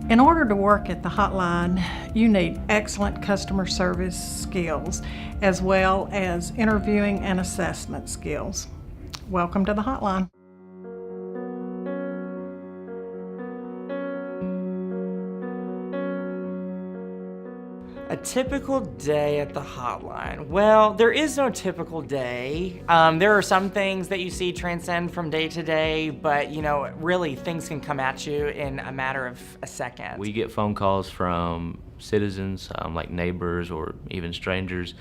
In order to work at the hotline, you need excellent customer service skills as well as interviewing and assessment skills. Welcome to the hotline. A typical day at the hotline. Well, there is no typical day. There are some things that you see transcend from day to day, but really things can come at you in a matter of a second. We get phone calls from citizens, like neighbors or even strangers.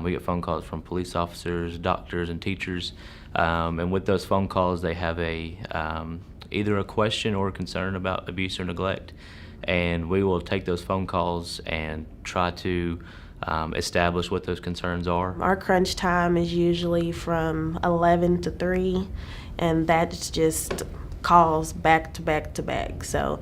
We get phone calls from police officers, doctors, and teachers. And with those phone calls, they have either a question or a concern about abuse or neglect. And we will take those phone calls and try to establish what those concerns are. Our crunch time is usually from 11 to 3, and that's just calls back to back to back. So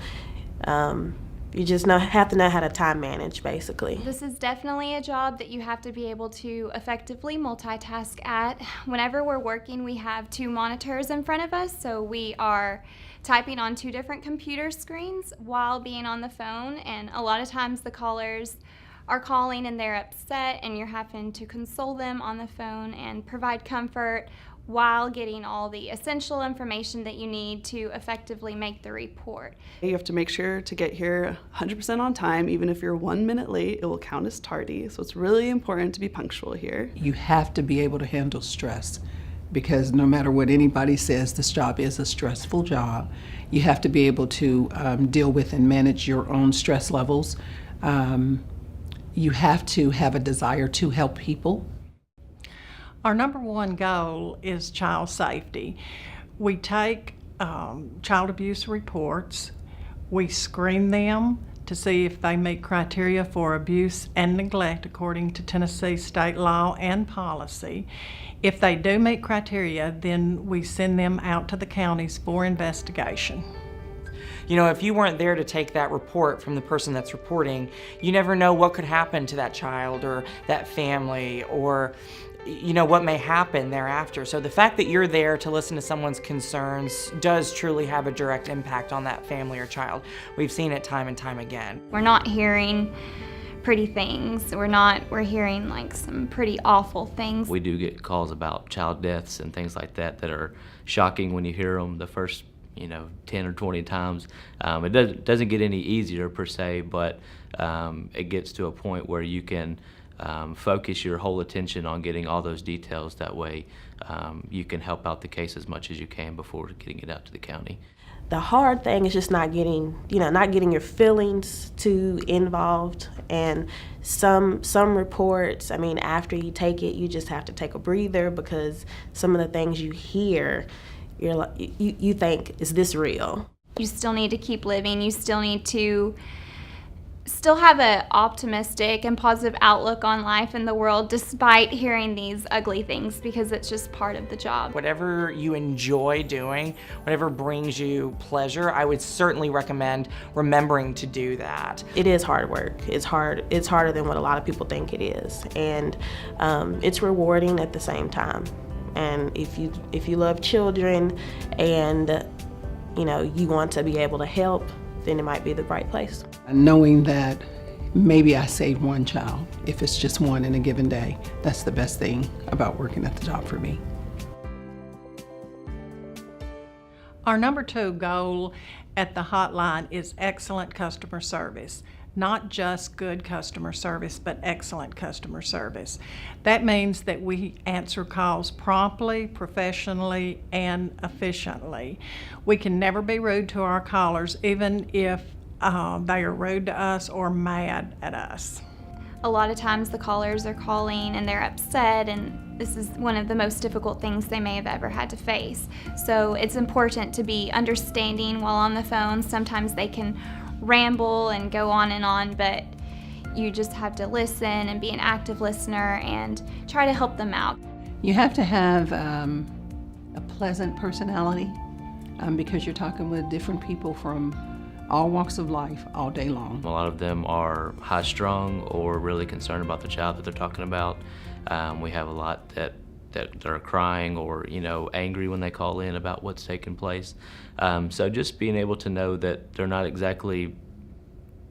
you just have to know how to time manage, basically. This is definitely a job that you have to be able to effectively multitask at. Whenever we're working, we have 2 monitors in front of us, so we are typing on 2 different computer screens while being on the phone, and a lot of times the callers are calling and they're upset, and you're having to console them on the phone and provide comfort while getting all the essential information that you need to effectively make the report. You have to make sure to get here 100% on time. Even if you're 1 minute late, it will count as tardy. So it's really important to be punctual here. You have to be able to handle stress, because no matter what anybody says, this job is a stressful job. You have to be able to deal with and manage your own stress levels. You have to have a desire to help people. Our number one goal is child safety. We take child abuse reports, we screen them to see if they meet criteria for abuse and neglect according to Tennessee state law and policy. If they do meet criteria, then we send them out to the counties for investigation. If you weren't there to take that report from the person that's reporting, you never know what could happen to that child or that family, or what may happen thereafter. So the fact that you're there to listen to someone's concerns does truly have a direct impact on that family or child. We've seen it time and time again. We're not hearing pretty things. We're hearing like some pretty awful things. We do get calls about child deaths and things like that are shocking when you hear them the first 10 or 20 times. It doesn't get any easier per se, but it gets to a point where you can focus your whole attention on getting all those details. That way you can help out the case as much as you can before getting it out to the county. The hard thing is just not getting your feelings too involved. And some reports, after you take it, you just have to take a breather, because some of the things you hear, you think, is this real? You still need to keep living. You still need to have an optimistic and positive outlook on life and the world despite hearing these ugly things, because it's just part of the job. Whatever you enjoy doing, whatever brings you pleasure, I would certainly recommend remembering to do that. It is hard work. It's harder than what a lot of people think it is, and it's rewarding at the same time. And if you love children and you want to be able to help, then it might be the right place. Knowing that maybe I saved one child, if it's just one in a given day, that's the best thing about working at the job for me. Our number 2 goal at the hotline is excellent customer service. Not just good customer service, but excellent customer service. That means that we answer calls promptly, professionally, and efficiently. We can never be rude to our callers, even if they are rude to us or mad at us. A lot of times the callers are calling and they're upset, and this is one of the most difficult things they may have ever had to face. So it's important to be understanding while on the phone. Sometimes they can ramble and go on, but you just have to listen and be an active listener and try to help them out. You have to have a pleasant personality, because you're talking with different people from all walks of life all day long. A lot of them are high-strung or really concerned about the child that they're talking about. We have a lot that are crying or angry when they call in about what's taking place. So just being able to know that they're not exactly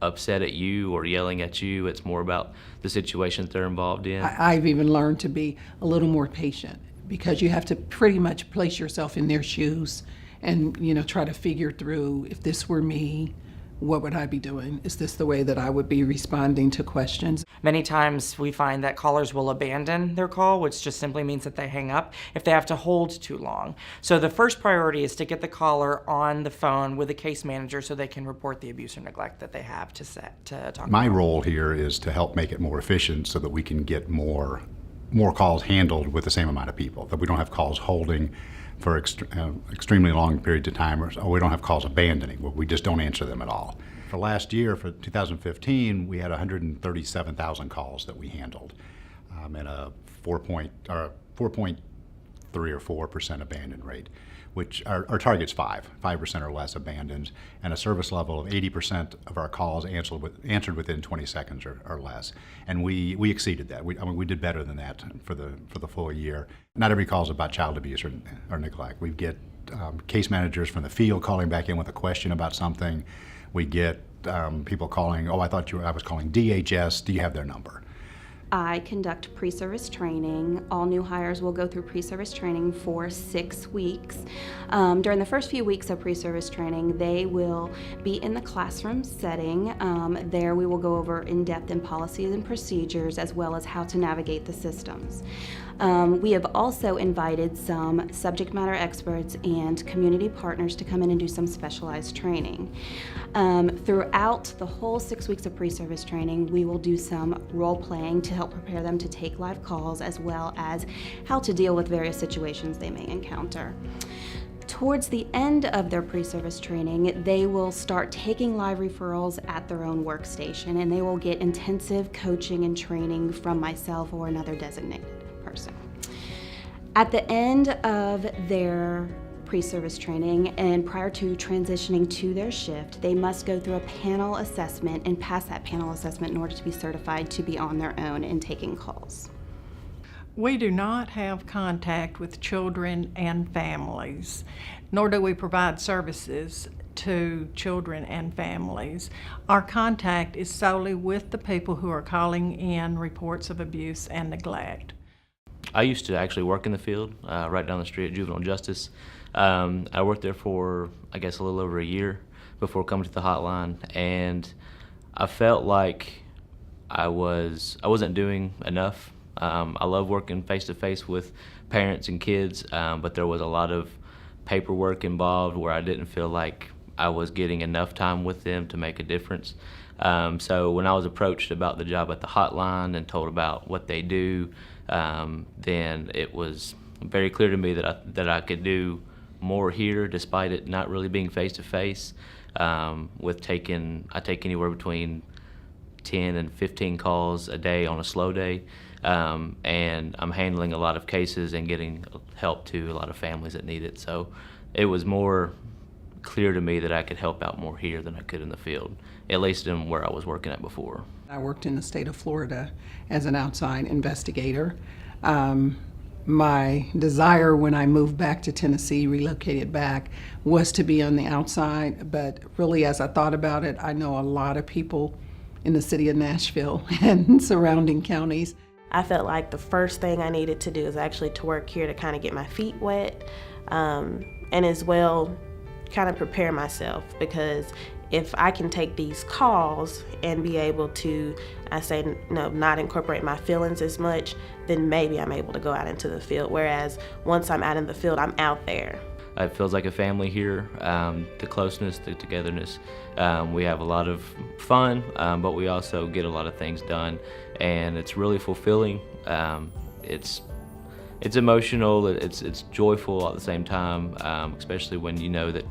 upset at you or yelling at you. It's more about the situation that they're involved in. I've even learned to be a little more patient, because you have to pretty much place yourself in their shoes and, try to figure through, if this were me, what would I be doing? Is this the way that I would be responding to questions? Many times we find that callers will abandon their call, which just simply means that they hang up if they have to hold too long. So the first priority is to get the caller on the phone with a case manager so they can report the abuse or neglect that they have to talk about. My role here is to help make it more efficient so that we can get more calls handled with the same amount of people, that we don't have calls holding for extremely long periods of time, or we don't have calls abandoning, where we just don't answer them at all. For last year, for 2015, we had 137,000 calls that we handled, and a 4.3 or 4% abandon rate, which our target's 5% or less abandoned, and a service level of 80% of our calls answered within 20 seconds or less. And we exceeded that. We did better than that for the full year. Not every call is about child abuse or neglect. We get case managers from the field calling back in with a question about something. We get people calling, I thought I was calling DHS, do you have their number? I conduct pre-service training. All new hires will go through pre-service training for 6 weeks. During the first few weeks of pre-service training, they will be in the classroom setting. There we will go over in-depth in policies and procedures, as well as how to navigate the systems. We have also invited some subject matter experts and community partners to come in and do some specialized training. Throughout the whole 6 weeks of pre-service training, we will do some role-playing to help prepare them to take live calls, as well as how to deal with various situations they may encounter. Towards the end of their pre-service training, they will start taking live referrals at their own workstation, and they will get intensive coaching and training from myself or another designated person. At the end of their pre-service training and prior to transitioning to their shift, they must go through a panel assessment and pass that panel assessment in order to be certified to be on their own and taking calls. We do not have contact with children and families, nor do we provide services to children and families. Our contact is solely with the people who are calling in reports of abuse and neglect. I used to actually work in the field right down the street at Juvenile Justice. I worked there for, I guess, a little over a year before coming to the hotline, and I felt like I wasn't doing enough. I love working face-to-face with parents and kids, but there was a lot of paperwork involved where I didn't feel like I was getting enough time with them to make a difference. So when I was approached about the job at the hotline and told about what they do, then it was very clear to me that I could do more here, despite it not really being face-to-face. I take anywhere between 10 and 15 calls a day on a slow day, and I'm handling a lot of cases and getting help to a lot of families that need it. So it was more clear to me that I could help out more here than I could in the field, at least in where I was working at before. I worked in the state of Florida as an outside investigator. My desire when I moved back to Tennessee, relocated back, was to be on the outside, but really as I thought about it, I know a lot of people in the city of Nashville and surrounding counties. I felt like the first thing I needed to do is actually to work here to kind of get my feet wet, and as well kind of prepare myself, because if I can take these calls and be able to, not incorporate my feelings as much, then maybe I'm able to go out into the field. Whereas once I'm out in the field, I'm out there. It feels like a family here, the closeness, the togetherness. We have a lot of fun, but we also get a lot of things done, and it's really fulfilling. It's emotional, it's joyful at the same time, especially when you know that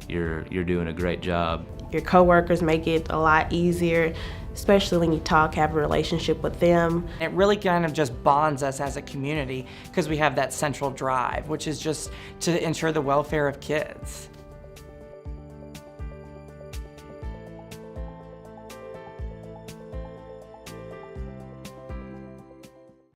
you're doing a great job. Your coworkers make it a lot easier, especially when you have a relationship with them. It really kind of just bonds us as a community because we have that central drive, which is just to ensure the welfare of kids.